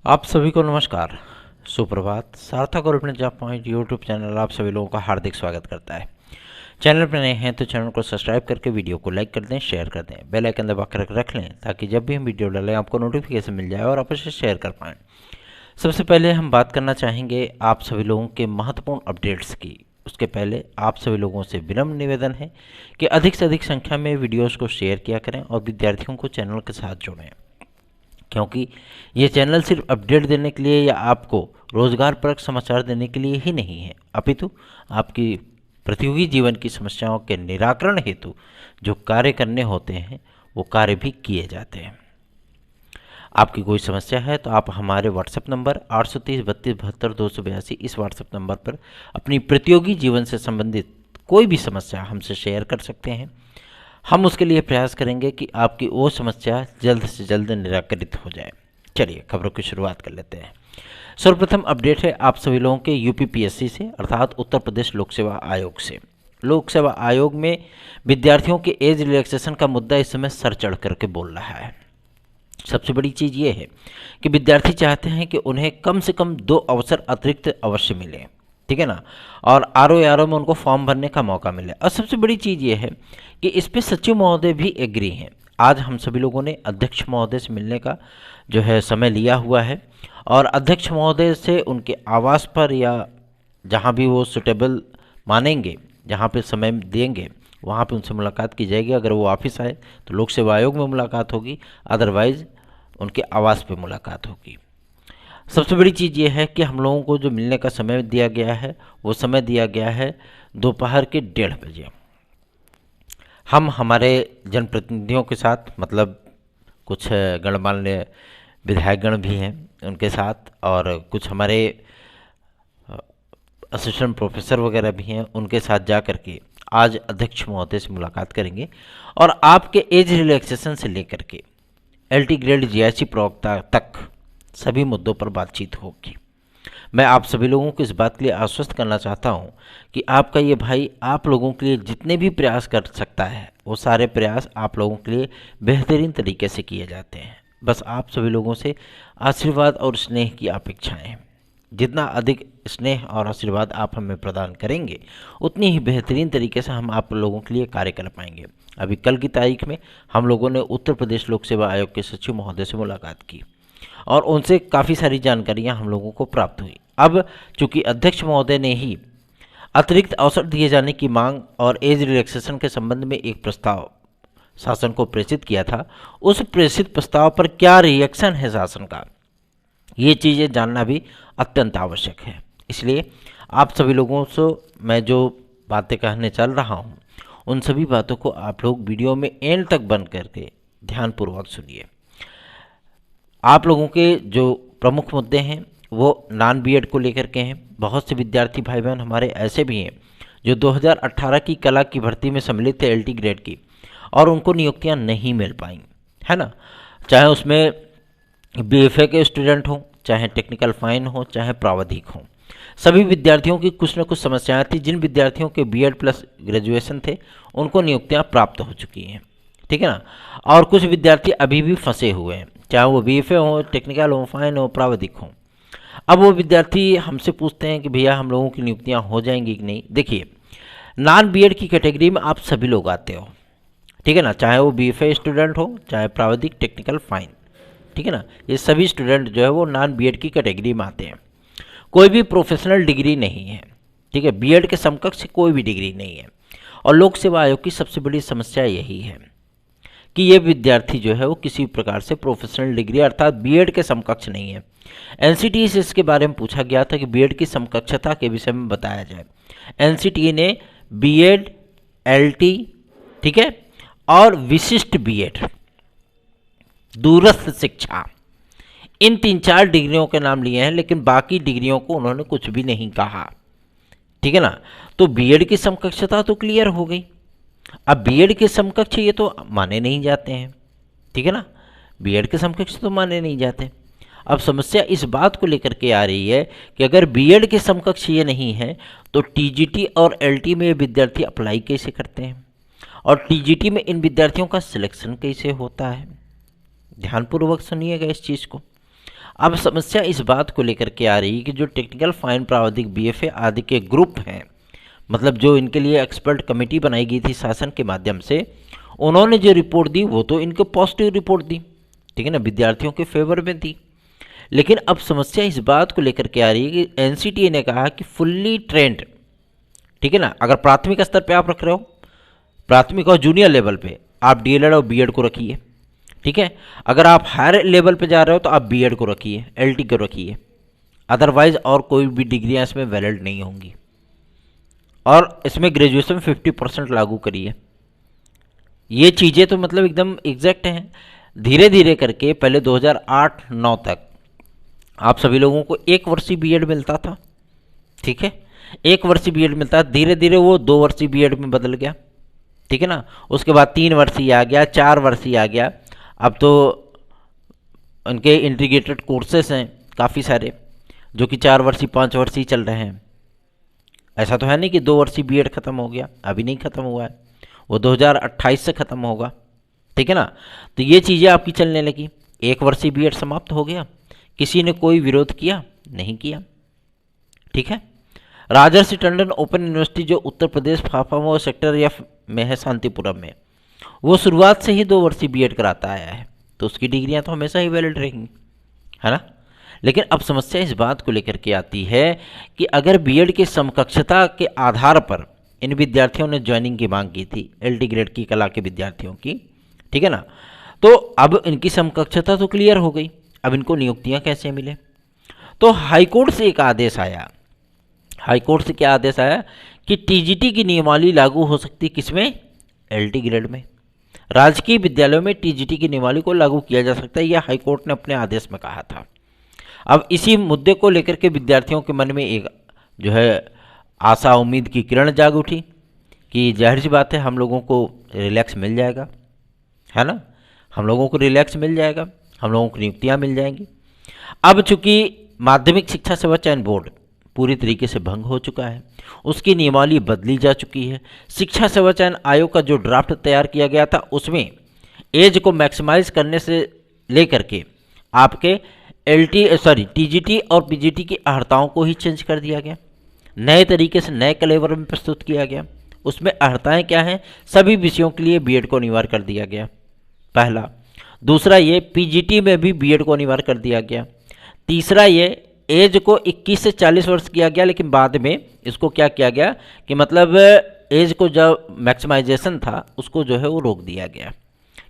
आप सभी को नमस्कार, सुप्रभात। सार्थक और अपने जॉब पॉइंट यूट्यूब चैनल आप सभी लोगों का हार्दिक स्वागत करता है। चैनल पर नए हैं तो चैनल को सब्सक्राइब करके वीडियो को लाइक कर दें, शेयर कर दें, बेल आइकन दबा कर रख लें ताकि जब भी हम वीडियो डालें आपको नोटिफिकेशन मिल जाए और आप उसे शेयर कर पाएँ। सबसे पहले हम बात करना चाहेंगे आप सभी लोगों के महत्वपूर्ण अपडेट्स की। उसके पहले आप सभी लोगों से विनम्र निवेदन है कि अधिक से अधिक संख्या में वीडियोज़ को शेयर किया करें और विद्यार्थियों को चैनल के साथ जोड़ें, क्योंकि ये चैनल सिर्फ अपडेट देने के लिए या आपको रोजगारपरक समाचार देने के लिए ही नहीं है, अपितु आपकी प्रतियोगी जीवन की समस्याओं के निराकरण हेतु जो कार्य करने होते हैं वो कार्य भी किए जाते हैं। आपकी कोई समस्या है तो आप हमारे व्हाट्सएप नंबर 830 32 72 282 इस व्हाट्सएप नंबर पर अपनी प्रतियोगी जीवन से संबंधित कोई भी समस्या हमसे शेयर कर सकते हैं। हम उसके लिए प्रयास करेंगे कि आपकी वो समस्या जल्द से जल्द निराकरित हो जाए। चलिए खबरों की शुरुआत कर लेते हैं। सर्वप्रथम अपडेट है आप सभी लोगों के यूपीपीएससी से, अर्थात उत्तर प्रदेश लोक सेवा आयोग से। लोक सेवा आयोग में विद्यार्थियों के एज रिलैक्सेशन का मुद्दा इस समय सर चढ़ करके बोल रहा है। सबसे बड़ी चीज़ ये है कि विद्यार्थी चाहते हैं कि उन्हें कम से कम 2 अवसर अतिरिक्त अवश्य मिले, ठीक है ना, और आरओ में उनको फॉर्म भरने का मौका मिले। और सबसे बड़ी चीज़ ये है कि इस पे सचिव महोदय भी एग्री हैं। आज हम सभी लोगों ने अध्यक्ष महोदय से मिलने का जो है समय लिया हुआ है और अध्यक्ष महोदय से उनके आवास पर या जहाँ भी वो सुटेबल मानेंगे, जहाँ पे समय देंगे वहाँ पे उनसे मुलाकात की जाएगी। अगर वो ऑफिस आए तो लोक सेवा आयोग में मुलाकात होगी, अदरवाइज़ उनके आवास पे मुलाकात होगी। सबसे बड़ी चीज़ ये है कि हम लोगों को जो मिलने का समय दिया गया है वो समय दिया गया है दोपहर के 1:30 बजे। हम हमारे जनप्रतिनिधियों के साथ, मतलब कुछ गणमान्य विधायकगण भी हैं उनके साथ, और कुछ हमारे असिस्टेंट प्रोफेसर वगैरह भी हैं, उनके साथ जा कर के आज अध्यक्ष महोदय से मुलाकात करेंगे और आपके एज रिलैक्सेशन से लेकर के एलटी ग्रेड जीआईसी प्रवक्ता तक सभी मुद्दों पर बातचीत होगी। मैं आप सभी लोगों को इस बात के लिए आश्वस्त करना चाहता हूं कि आपका ये भाई आप लोगों के लिए जितने भी प्रयास कर सकता है वो सारे प्रयास आप लोगों के लिए बेहतरीन तरीके से किए जाते हैं। बस आप सभी लोगों से आशीर्वाद और स्नेह की अपेक्षाएं हैं। जितना अधिक स्नेह और आशीर्वाद आप हमें प्रदान करेंगे उतनी ही बेहतरीन तरीके से हम आप लोगों के लिए कार्य कर पाएंगे। अभी कल की तारीख में हम लोगों ने उत्तर प्रदेश लोक सेवा आयोग के सचिव महोदय से मुलाकात की और उनसे काफ़ी सारी जानकारियां हम लोगों को प्राप्त हुई। अब चूंकि अध्यक्ष महोदय ने ही अतिरिक्त अवसर दिए जाने की मांग और एज रिलैक्सेशन के संबंध में एक प्रस्ताव शासन को प्रेषित किया था, उस प्रेषित प्रस्ताव पर क्या रिएक्शन है शासन का, ये चीज़ें जानना भी अत्यंत आवश्यक है। इसलिए आप सभी लोगों से मैं जो बातें कहने चल रहा हूँ उन सभी बातों को आप लोग वीडियो में एंड तक बंद करके ध्यानपूर्वक सुनिए। आप लोगों के जो प्रमुख मुद्दे हैं वो नॉन बीएड को लेकर के हैं। बहुत से विद्यार्थी भाई बहन हमारे ऐसे भी हैं जो 2018 की कला की भर्ती में सम्मिलित थे एलटी ग्रेड की, और उनको नियुक्तियां नहीं मिल पाई, है ना। चाहे उसमें बीएफए के स्टूडेंट हों, चाहे टेक्निकल फाइन हो, चाहे प्रावधिक हों, सभी विद्यार्थियों की कुछ न कुछ समस्याएं थी। जिन विद्यार्थियों के बीएड प्लस ग्रेजुएशन थे उनको नियुक्तियां प्राप्त हो चुकी हैं, ठीक है ना, और कुछ विद्यार्थी अभी भी फंसे हुए हैं, चाहे वो बीएफए हो, टेक्निकल हो, फाइन हो, प्रावधिक हो। अब वो विद्यार्थी हमसे पूछते हैं कि भैया हम लोगों की नियुक्तियां हो जाएंगी कि नहीं। देखिए, नॉन बीएड की कैटेगरी में आप सभी लोग आते हो, ठीक है ना, चाहे वो बीएफए स्टूडेंट हो, चाहे प्रावधिक, टेक्निकल, फाइन, ठीक है ना, ये सभी स्टूडेंट जो है वो नॉन बीएड की कैटेगरी में आते हैं। कोई भी प्रोफेशनल डिग्री नहीं है, ठीक है, बीएड के समकक्ष कोई भी डिग्री नहीं है। और लोक सेवा आयोग की सबसे बड़ी समस्या यही है कि ये विद्यार्थी जो है वो किसी प्रकार से प्रोफेशनल डिग्री अर्थात बीएड के समकक्ष नहीं है। एनसीटीई से इसके बारे में पूछा गया था कि बीएड की समकक्षता के विषय में बताया जाए। एनसीटीई ने बीएड, एलटी, ठीक है, और विशिष्ट बीएड, दूरस्थ शिक्षा, इन 3-4 डिग्रियों के नाम लिए हैं, लेकिन बाकी डिग्रियों को उन्होंने कुछ भी नहीं कहा, ठीक है ना। तो बीएड की समकक्षता तो क्लियर हो गई। अब बीएड के समकक्ष ये तो माने नहीं जाते हैं, ठीक है ना, बीएड के समकक्ष तो माने नहीं जाते। अब समस्या इस बात को लेकर के आ रही है कि अगर बीएड के समकक्ष ये नहीं है तो टीजीटी और एलटी में विद्यार्थी अप्लाई कैसे करते हैं और टीजीटी में इन विद्यार्थियों का सिलेक्शन कैसे होता है। ध्यानपूर्वक सुनिएगा इस चीज़ को। अब समस्या इस बात को लेकर के आ रही है कि जो टेक्निकल फाइन प्रावधिक बीएफए आदि के ग्रुप हैं, मतलब जो इनके लिए एक्सपर्ट कमेटी बनाई गई थी शासन के माध्यम से, उन्होंने जो रिपोर्ट दी वो तो इनको पॉजिटिव रिपोर्ट दी, ठीक है ना, विद्यार्थियों के फेवर में दी। लेकिन अब समस्या इस बात को लेकर के आ रही है कि एनसीटीए ने कहा कि फुल्ली ट्रेंड, ठीक है ना, अगर प्राथमिक स्तर पे आप रख रहे हो, प्राथमिक और जूनियर लेवल पे आप डीएलएड और बीएड को रखिए, ठीक है। अगर आप हायर लेवल पे जा रहे हो तो आप बीएड को रखिए, एलटी को रखिए, अदरवाइज और कोई भी डिग्रियां इसमें वैलिड नहीं होंगी। और इसमें ग्रेजुएशन 50% लागू करिए। ये चीज़ें तो मतलब एकदम एग्जैक्ट हैं। धीरे धीरे करके पहले 2008-9 तक आप सभी लोगों को 1 वर्षीय बीएड मिलता था, ठीक है, 1 वर्षीय बीएड मिलता था। धीरे धीरे वो 2 वर्षीय बीएड में बदल गया, ठीक है ना। उसके बाद 3 वर्षीय आ गया, 4 वर्षीय आ गया। अब तो उनके इंटीग्रेटेड कोर्सेस हैं काफ़ी सारे, जो कि 4 वर्षीय 5 वर्षीय चल रहे हैं। ऐसा तो है नहीं कि 2 वर्षीय बीएड खत्म हो गया, अभी नहीं खत्म हुआ है, वो 2028 से खत्म होगा, ठीक है ना। तो ये चीज़ें आपकी चलने लगी। 1 वर्षीय बीएड समाप्त हो गया, किसी ने कोई विरोध किया नहीं किया, ठीक है। राजर्षि टंडन ओपन यूनिवर्सिटी जो उत्तर प्रदेश फाफामो सेक्टर एफ में है, शांतिपुरम में, वो शुरुआत से ही 2 वर्षीय बीएड कराता आया है, तो उसकी डिग्रियां तो हमेशा ही वैलिड रहेंगी, है ना। लेकिन अब समस्या इस बात को लेकर के आती है कि अगर बीएड के समकक्षता के आधार पर इन विद्यार्थियों ने ज्वाइनिंग की मांग की थी, एलटी ग्रेड की कला के विद्यार्थियों की, ठीक है ना, तो अब इनकी समकक्षता तो क्लियर हो गई, अब इनको नियुक्तियां कैसे मिले। तो हाईकोर्ट से एक आदेश आया, हाईकोर्ट से क्या आदेश आया कि टीजीटी की नियमावली लागू हो सकती किसमें, एलटी ग्रेड में। राजकीय विद्यालयों में टीजीटी की नियमावली को लागू किया जा सकता है, यह हाईकोर्ट ने अपने आदेश में कहा था। अब इसी मुद्दे को लेकर के विद्यार्थियों के मन में एक जो है आशा उम्मीद की किरण जाग उठी कि जाहिर सी बात है हम लोगों को रिलैक्स मिल जाएगा, है ना, हम लोगों को रिलैक्स मिल जाएगा, हम लोगों को नियुक्तियाँ मिल जाएंगी। अब चूंकि माध्यमिक शिक्षा सेवा चयन बोर्ड पूरी तरीके से भंग हो चुका है, उसकी नियमावली बदली जा चुकी है। शिक्षा सेवा चयन आयोग का जो ड्राफ्ट तैयार किया गया था उसमें एज को मैक्सिमाइज करने से लेकर के आपके टीजीटी और पीजीटी की अर्हताओं को ही चेंज कर दिया गया, नए तरीके से नए कलेवर में प्रस्तुत किया गया। उसमें अर्हताएं क्या हैं, सभी विषयों के लिए बीएड को अनिवार्य कर दिया गया, पहला। दूसरा ये पीजीटी में भी बीएड को अनिवार्य कर दिया गया। तीसरा ये एज को 21 से 40 वर्ष किया गया, लेकिन बाद में इसको क्या किया गया कि मतलब एज को जब मैक्सिमाइजेशन था उसको जो है वो रोक दिया गया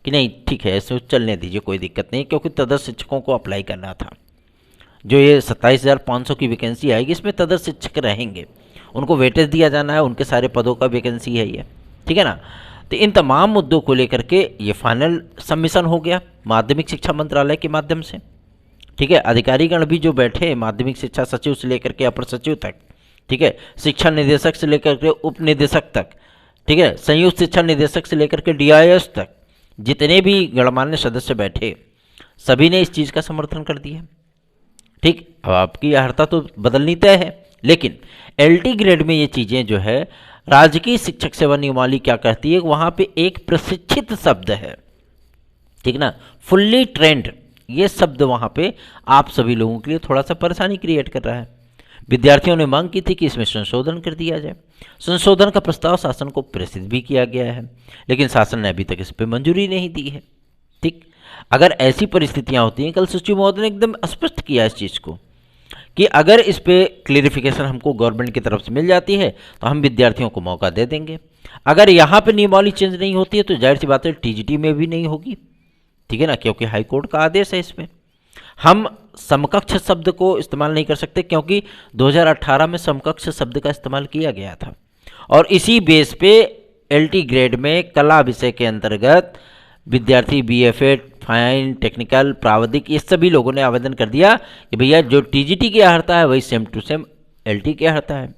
कि नहीं ठीक है इसको चलने दीजिए, कोई दिक्कत नहीं, क्योंकि तदर्थ शिक्षकों को अप्लाई करना था। जो ये 27,500 की वैकेंसी आएगी इसमें तदर्थ शिक्षक रहेंगे, उनको वेटेज दिया जाना है, उनके सारे पदों का वैकेंसी है ये, ठीक है ना। तो इन तमाम मुद्दों को लेकर के ये फाइनल सबमिशन हो गया माध्यमिक शिक्षा मंत्रालय के माध्यम से, ठीक है। अधिकारीगण भी जो बैठे माध्यमिक शिक्षा सचिव से लेकर के अपर सचिव तक, ठीक है, शिक्षा निदेशक से लेकर के उप निदेशक तक, ठीक है, संयुक्त शिक्षा निदेशक से लेकर के डीआईएस तक, जितने भी गणमान्य सदस्य बैठे सभी ने इस चीज़ का समर्थन कर दिया, ठीक। अब आपकी अर्हता तो बदलनी तय है, लेकिन एलटी ग्रेड में ये चीज़ें जो है राजकीय शिक्षक सेवा नियमावली क्या कहती है, वहाँ पे एक प्रशिक्षित शब्द है, ठीक ना, फुल्ली ट्रेंड, ये शब्द वहाँ पे आप सभी लोगों के लिए थोड़ा सा परेशानी क्रिएट कर रहा है। विद्यार्थियों ने मांग की थी कि इसमें संशोधन कर दिया जाए। संशोधन का प्रस्ताव शासन को प्रेषित भी किया गया है, लेकिन शासन ने अभी तक इस पर मंजूरी नहीं दी है, ठीक। अगर ऐसी परिस्थितियां होती हैं, कल सचिव महोदय ने एकदम स्पष्ट किया इस चीज़ को कि अगर इस पे क्लेरिफिकेशन हमको गवर्नमेंट की तरफ से मिल जाती है तो हम विद्यार्थियों को मौका दे देंगे। अगर यहाँ पे नियमावली चेंज नहीं होती है तो जाहिर सी बात है टीजीटी में भी नहीं होगी, ठीक है ना, क्योंकि हाईकोर्ट का आदेश है। इसमें हम समकक्ष शब्द को इस्तेमाल नहीं कर सकते क्योंकि 2018 में समकक्ष शब्द का इस्तेमाल किया गया था, और इसी बेस पे एलटी ग्रेड में कला विषय के अंतर्गत विद्यार्थी बीएफए फाइन टेक्निकल प्रावधिक ये सभी लोगों ने आवेदन कर दिया कि भैया जो टीजीटी की अर्हता है वही सेम टू सेम एलटी की अर्हता है,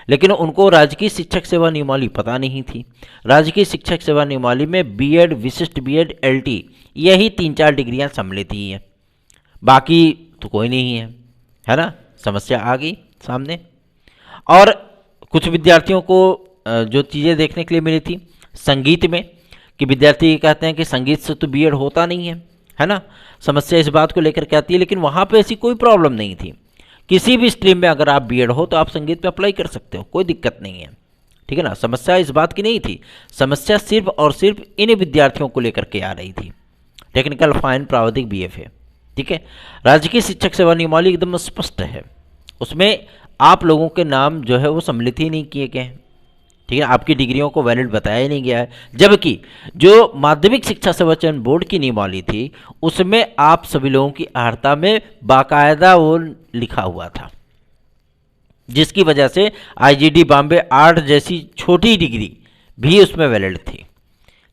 लेकिन उनको राजकीय शिक्षक सेवा नियमावली पता नहीं थी। राजकीय शिक्षक सेवा नियमावली में बीएड, विशिष्ट बीएड, एलटी यही 3-4 डिग्रियां सम्मिलित ही हैं, बाकी तो कोई नहीं है ना। समस्या आ गई सामने। और कुछ विद्यार्थियों को जो चीज़ें देखने के लिए मिली थी संगीत में कि विद्यार्थी कहते हैं कि संगीत से तो बीएड होता नहीं है, है ना। समस्या इस बात को लेकर के आती है, लेकिन वहाँ पे ऐसी कोई प्रॉब्लम नहीं थी। किसी भी स्ट्रीम में अगर आप बीएड हो तो आप संगीत पे अप्लाई कर सकते हो, कोई दिक्कत नहीं है, ठीक है ना। समस्या इस बात की नहीं थी, समस्या सिर्फ और सिर्फ इन विद्यार्थियों को लेकर के आ रही थी। टेक्निकल फाइन प्रावधिक बीएफए, ठीक है। राजकीय शिक्षक सेवा नियमावली एकदम स्पष्ट है, उसमें आप लोगों के नाम जो है वो सम्मिलित ही नहीं किए गए हैं, ठीक है। आपकी डिग्रियों को वैलिड बताया ही नहीं गया है, जबकि जो माध्यमिक शिक्षा सेवा चयन बोर्ड की नियमावली थी उसमें आप सभी लोगों की अर्हता में बाकायदा वो लिखा हुआ था, जिसकी वजह से आईजीडी बॉम्बे 8 जैसी छोटी डिग्री भी उसमें वैलिड थी।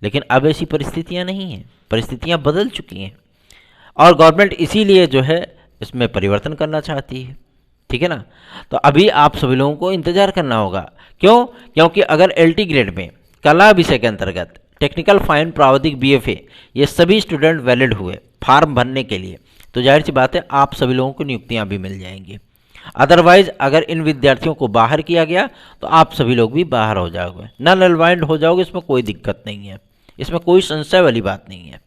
लेकिन अब ऐसी परिस्थितियां नहीं हैं, परिस्थितियां बदल चुकी हैं और गवर्नमेंट इसीलिए जो है इसमें परिवर्तन करना चाहती है, ठीक है ना। तो अभी आप सभी लोगों को इंतजार करना होगा। क्यों? क्योंकि अगर एलटी ग्रेड में कला विषय के अंतर्गत टेक्निकल फाइन प्रावधिक बीएफए ये सभी स्टूडेंट वैलिड हुए फार्म भरने के लिए, तो जाहिर सी बात है आप सभी लोगों को नियुक्तियां भी मिल जाएंगी। अदरवाइज अगर इन विद्यार्थियों को बाहर किया गया तो आप सभी लोग भी बाहर हो जाओगे, नल एलवाइंड हो जाओगे, इसमें कोई दिक्कत नहीं है, इसमें कोई संशय वाली बात नहीं है।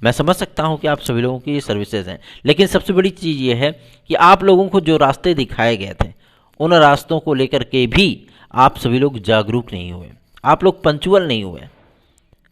मैं समझ सकता हूं कि आप सभी लोगों की ये सर्विसेज हैं, लेकिन सबसे बड़ी चीज़ ये है कि आप लोगों को जो रास्ते दिखाए गए थे उन रास्तों को लेकर के भी आप सभी लोग जागरूक नहीं हुए, आप लोग पंचुअल नहीं हुए,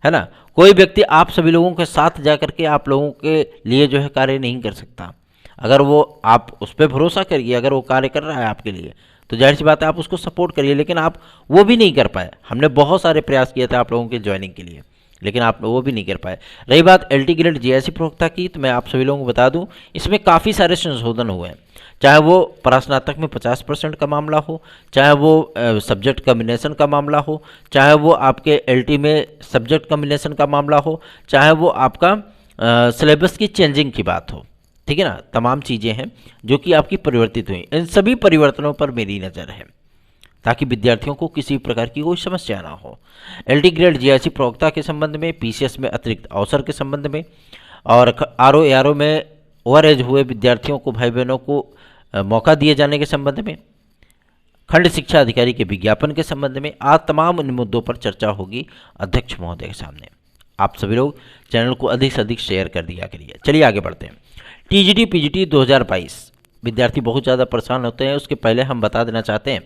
है ना। कोई व्यक्ति आप सभी लोगों के साथ जा करके आप लोगों के लिए जो है कार्य नहीं कर सकता। अगर वो आप उस पर भरोसा करिए, अगर वो कार्य कर रहा है आपके लिए तो जाहिर सी बात है आप उसको सपोर्ट करिए, लेकिन आप वो भी नहीं कर पाए। हमने बहुत सारे प्रयास किए थे आप लोगों के ज्वाइनिंग के लिए, लेकिन आप वो भी नहीं कर पाए। रही बात एलटी ग्रेड जीआईसी प्रवक्ता की, तो मैं आप सभी लोगों को बता दूं इसमें काफ़ी सारे संशोधन हुए हैं, चाहे वो परास्नातक में 50% का मामला हो, चाहे वो सब्जेक्ट कम्बिनेशन का मामला हो, चाहे वो आपके एलटी में सब्जेक्ट कम्बिनेशन का मामला हो, चाहे वो आपका सिलेबस की चेंजिंग की बात हो, ठीक है ना। तमाम चीज़ें हैं जो कि आपकी परिवर्तित हुई, इन सभी परिवर्तनों पर मेरी नज़र है ताकि विद्यार्थियों को किसी प्रकार की कोई समस्या ना हो। एलटी ग्रेड जीआईसी प्रवक्ता के संबंध में, पीसीएस में अतिरिक्त अवसर के संबंध में और आरओ एआरओ में ओवर एज हुए विद्यार्थियों को, भाई बहनों को मौका दिए जाने के संबंध में, खंड शिक्षा अधिकारी के विज्ञापन के संबंध में, आज तमाम इन मुद्दों पर चर्चा होगी अध्यक्ष महोदय के सामने। आप सभी लोग चैनल को अधिक से अधिक शेयर कर दिया करिए। चलिए आगे बढ़ते हैं। टीजीटी पीजीटी 2022 विद्यार्थी बहुत ज़्यादा परेशान होते हैं, उसके पहले हम बता देना चाहते हैं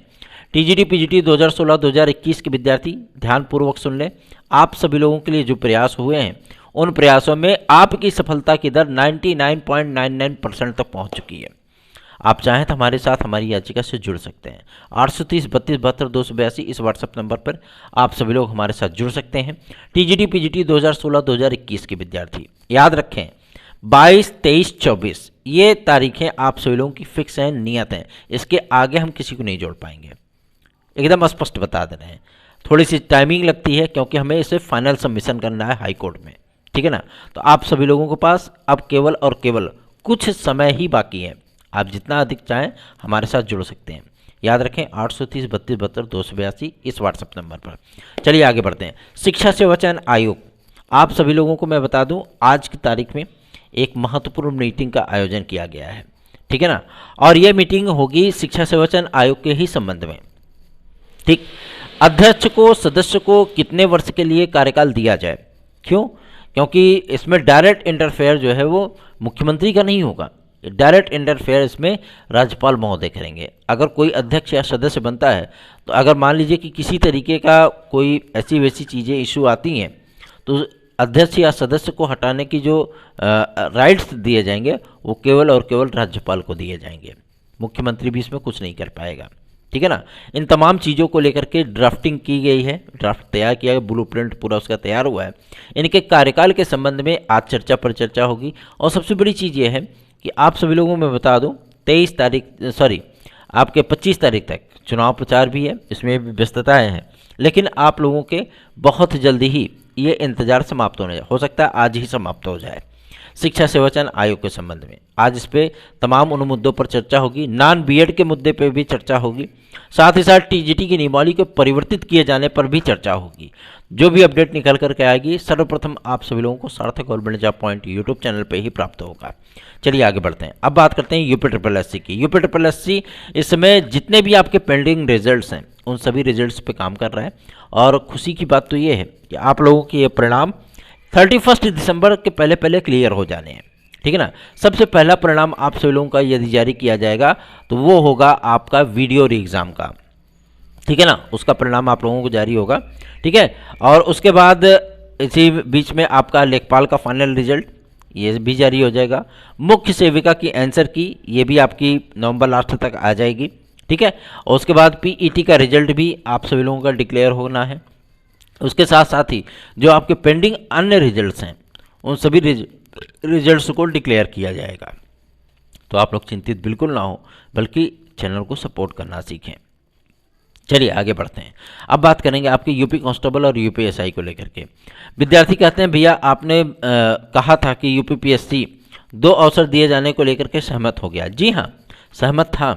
टीजीटी पीजीटी 2016-2021 के विद्यार्थी ध्यानपूर्वक सुन लें। आप सभी लोगों के लिए जो प्रयास हुए हैं उन प्रयासों में आपकी सफलता की दर 99.99% तक पहुंच चुकी है। आप चाहें तो हमारे साथ हमारी याचिका से जुड़ सकते हैं। 830 32 72 282 इस व्हाट्सएप नंबर पर आप सभी लोग हमारे साथ जुड़ सकते हैं। टीजीटी पीजीटी 2016-2021 के विद्यार्थी याद रखें 22, 23, 24 ये तारीखें आप सभी लोगों की फिक्स हैं, नियत हैं, इसके आगे हम किसी को नहीं जोड़ पाएंगे, एकदम स्पष्ट बता दे रहे हैं। थोड़ी सी टाइमिंग लगती है क्योंकि हमें इसे फाइनल सबमिशन करना है हाई कोर्ट में, ठीक है ना। तो आप सभी लोगों के पास अब केवल और केवल कुछ समय ही बाकी है, आप जितना अधिक चाहें हमारे साथ जुड़ सकते हैं। याद रखें 830 32 72 282 इस व्हाट्सएप नंबर पर। चलिए आगे बढ़ते हैं। शिक्षा सेवा चयन आयोग, आप सभी लोगों को मैं बता दूं आज की तारीख में एक महत्वपूर्ण मीटिंग का आयोजन किया गया है, ठीक है ना। और यह मीटिंग होगी शिक्षा सेवा चयन आयोग के ही संबंध में, ठीक। अध्यक्ष को, सदस्य को कितने वर्ष के लिए कार्यकाल दिया जाए, क्यों? क्योंकि इसमें डायरेक्ट इंटरफेयर जो है वो मुख्यमंत्री का नहीं होगा, डायरेक्ट इंटरफेयर इसमें राज्यपाल महोदय करेंगे। अगर कोई अध्यक्ष या सदस्य बनता है तो अगर मान लीजिए कि किसी तरीके का कोई ऐसी वैसी चीज़ें इशू आती हैं तो अध्यक्ष या सदस्य को हटाने की जो राइट्स दिए जाएंगे वो केवल और केवल राज्यपाल को दिए जाएंगे, मुख्यमंत्री भी इसमें कुछ नहीं कर पाएगा, ठीक है ना। इन तमाम चीज़ों को लेकर के ड्राफ्टिंग की गई है, ड्राफ्ट तैयार किया गया, ब्लूप्रिंट पूरा उसका तैयार हुआ है। इनके कार्यकाल के संबंध में आज चर्चा पर चर्चा होगी। और सबसे बड़ी चीज़ ये है कि आप सभी लोगों में बता दूं 25 तारीख तक चुनाव प्रचार भी है, इसमें भी व्यस्तताएँ हैं, लेकिन आप लोगों के बहुत जल्दी ही ये इंतज़ार समाप्त होने हो सकता है आज ही समाप्त हो जाए। शिक्षा सेवा चयन आयोग के संबंध में आज इस पे तमाम उन मुद्दों पर चर्चा होगी, नॉन बीएड के मुद्दे पे भी चर्चा होगी, साथ ही साथ टीजीटी की नियमावली को परिवर्तित किए जाने पर भी चर्चा होगी। जो भी अपडेट निकल करके आएगी सर्वप्रथम आप सभी लोगों को सार्थक government job point YouTube channel पर ही प्राप्त होगा। चलिए आगे बढ़ते हैं। अब बात करते हैं यूपी की। यूपी इस समय जितने भी आपके पेंडिंग रिजल्ट्स हैं उन सभी रिजल्ट्स पे काम कर रहा है और खुशी की बात तो ये है कि आप लोगों के ये परिणाम 31 दिसंबर के पहले पहले क्लियर हो जाने हैं, ठीक है ना। सबसे पहला परिणाम आप सभी लोगों का यदि जारी किया जाएगा तो वो होगा आपका वीडियो री एग्ज़ाम का, ठीक है ना। उसका परिणाम आप लोगों को जारी होगा, ठीक है। और उसके बाद इसी बीच में आपका लेखपाल का फाइनल रिजल्ट ये भी जारी हो जाएगा। मुख्य सेविका की आंसर की ये भी आपकी नवंबर लास्ट तक आ जाएगी, ठीक है। और उसके बाद पीईटी का रिजल्ट भी आप सभी लोगों का डिक्लेयर होना है। उसके साथ साथ ही जो आपके पेंडिंग अन्य रिजल्ट्स हैं उन सभी रिजल्ट्स को डिक्लेयर किया जाएगा। तो आप लोग चिंतित बिल्कुल ना हो, बल्कि चैनल को सपोर्ट करना सीखें। चलिए आगे बढ़ते हैं। अब बात करेंगे आपके यूपी कांस्टेबल और यूपीएसआई को लेकर के। विद्यार्थी कहते हैं भैया आपने कहा था कि यूपीपीएससी 2 अवसर दिए जाने को लेकर के सहमत हो गया। जी हाँ, सहमत था,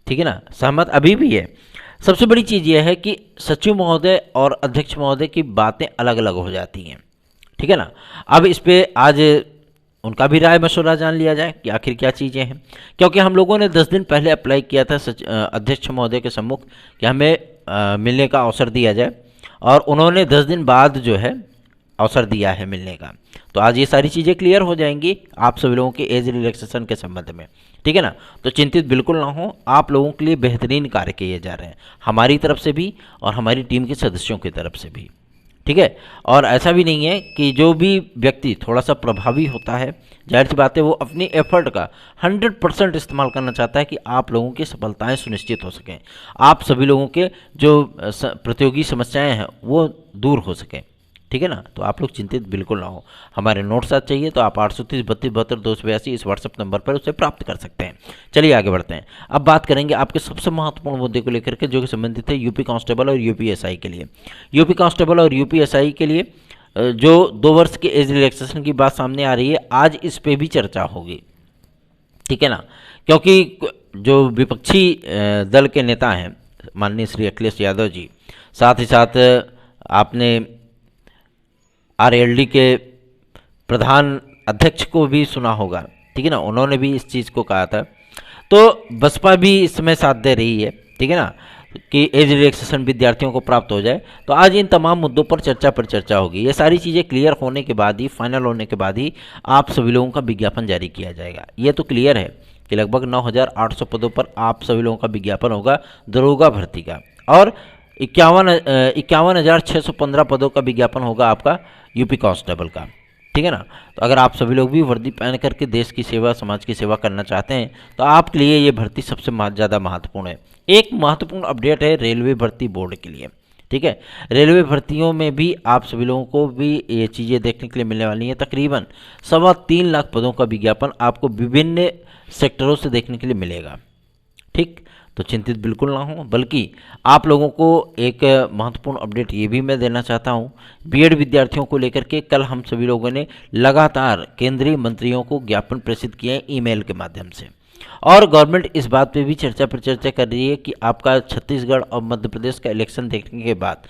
ठीक है ना, सहमत अभी भी है। सबसे बड़ी चीज़ यह है कि सचिव महोदय और अध्यक्ष महोदय की बातें अलग अलग हो जाती हैं, ठीक है ना। अब इस पर आज उनका भी राय मशवरा जान लिया जाए कि आखिर क्या चीज़ें हैं, क्योंकि हम लोगों ने 10 दिन पहले अप्लाई किया था अध्यक्ष महोदय के सम्मुख कि हमें मिलने का अवसर दिया जाए, और उन्होंने 10 दिन बाद जो है अवसर दिया है मिलने का। तो आज ये सारी चीज़ें क्लियर हो जाएंगी आप सभी लोगों के एज रिलैक्सेशन के संबंध में, ठीक है ना। तो चिंतित बिल्कुल ना हो, आप लोगों के लिए बेहतरीन कार्य किए जा रहे हैं, हमारी तरफ से भी और हमारी टीम के सदस्यों की तरफ से भी, ठीक है। और ऐसा भी नहीं है कि जो भी व्यक्ति थोड़ा सा प्रभावी होता है, जाहिर सी बात है वो अपनी एफर्ट का 100% इस्तेमाल करना चाहता है कि आप लोगों की सफलताएं सुनिश्चित हो सकें, आप सभी लोगों के जो प्रतियोगी समस्याएं हैं वो दूर हो सकें, ठीक है ना। तो आप लोग चिंतित बिल्कुल ना हो। हमारे नोट साथ चाहिए तो आप 830-32-72-282 इस व्हाट्सएप नंबर पर उसे प्राप्त कर सकते हैं। चलिए आगे बढ़ते हैं। अब बात करेंगे आपके सबसे महत्वपूर्ण मुद्दे को लेकर के जो कि संबंधित है यूपी कांस्टेबल और यूपीएसआई के लिए। यूपी कांस्टेबल और यूपीएसआई के लिए जो 2 वर्ष के एज रिलैक्सेशन की बात सामने आ रही है, आज इस पर भी चर्चा होगी, ठीक है ना। क्योंकि जो विपक्षी दल के नेता हैं माननीय श्री अखिलेश यादव जी, साथ ही साथ आपने आरएलडी के प्रधान अध्यक्ष को भी सुना होगा, ठीक है ना, उन्होंने भी इस चीज़ को कहा था। तो बसपा भी इस समय साथ दे रही है, ठीक है ना, कि एज रिलैक्सेशन विद्यार्थियों को प्राप्त हो जाए। तो आज इन तमाम मुद्दों पर चर्चा होगी। ये सारी चीज़ें क्लियर होने के बाद ही, फाइनल होने के बाद ही आप सभी लोगों का विज्ञापन जारी किया जाएगा। ये तो क्लियर है कि लगभग 9,800 पदों पर आप सभी लोगों का विज्ञापन होगा दरोगा भर्ती का, और 51,615 पदों का विज्ञापन होगा आपका यूपी कांस्टेबल का, ठीक है ना। तो अगर आप सभी लोग भी वर्दी पहन करके देश की सेवा, समाज की सेवा करना चाहते हैं तो आपके लिए ये भर्ती सबसे ज़्यादा महत्वपूर्ण है। एक महत्वपूर्ण अपडेट है रेलवे भर्ती बोर्ड के लिए, ठीक है। रेलवे भर्तियों में भी आप सभी लोगों को भी ये चीज़ें देखने के लिए मिलने वाली हैं। तकरीबन 3.25 लाख पदों का विज्ञापन आपको विभिन्न सेक्टरों से देखने के लिए मिलेगा, ठीक। तो चिंतित बिल्कुल ना हो, बल्कि आप लोगों को एक महत्वपूर्ण अपडेट ये भी मैं देना चाहता हूँ। बीएड विद्यार्थियों को लेकर के कल हम सभी लोगों ने लगातार केंद्रीय मंत्रियों को ज्ञापन प्रेषित किए हैं ईमेल के माध्यम से, और गवर्नमेंट इस बात पे भी चर्चा कर रही है कि आपका छत्तीसगढ़ और मध्य प्रदेश का इलेक्शन देखने के बाद,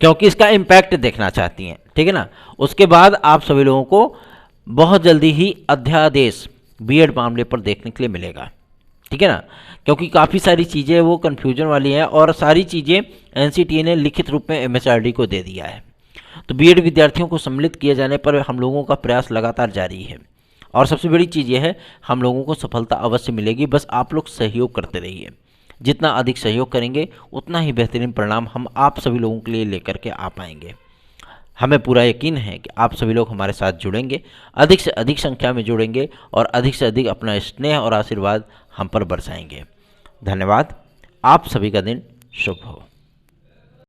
क्योंकि इसका इम्पैक्ट देखना चाहती हैं, ठीक है ना, उसके बाद आप सभी लोगों को बहुत जल्दी ही अध्यादेश बीएड मामले पर देखने के लिए मिलेगा, ठीक है ना। क्योंकि काफ़ी सारी चीज़ें वो कन्फ्यूजन वाली हैं, और सारी चीज़ें एनसीटीए ने लिखित रूप में एमएचआरडी को दे दिया है। तो बीएड विद्यार्थियों को सम्मिलित किए जाने पर हम लोगों का प्रयास लगातार जारी है, और सबसे बड़ी चीज़ यह है हम लोगों को सफलता अवश्य मिलेगी। बस आप लोग सहयोग करते रहिए, जितना अधिक सहयोग करेंगे उतना ही बेहतरीन परिणाम हम आप सभी लोगों के लिए लेकर के आ पाएंगे। हमें पूरा यकीन है कि आप सभी लोग हमारे साथ जुड़ेंगे, अधिक से अधिक संख्या में जुड़ेंगे, और अधिक से अधिक अपना स्नेह और आशीर्वाद हम पर बरसाएंगे। धन्यवाद। आप सभी का दिन शुभ हो।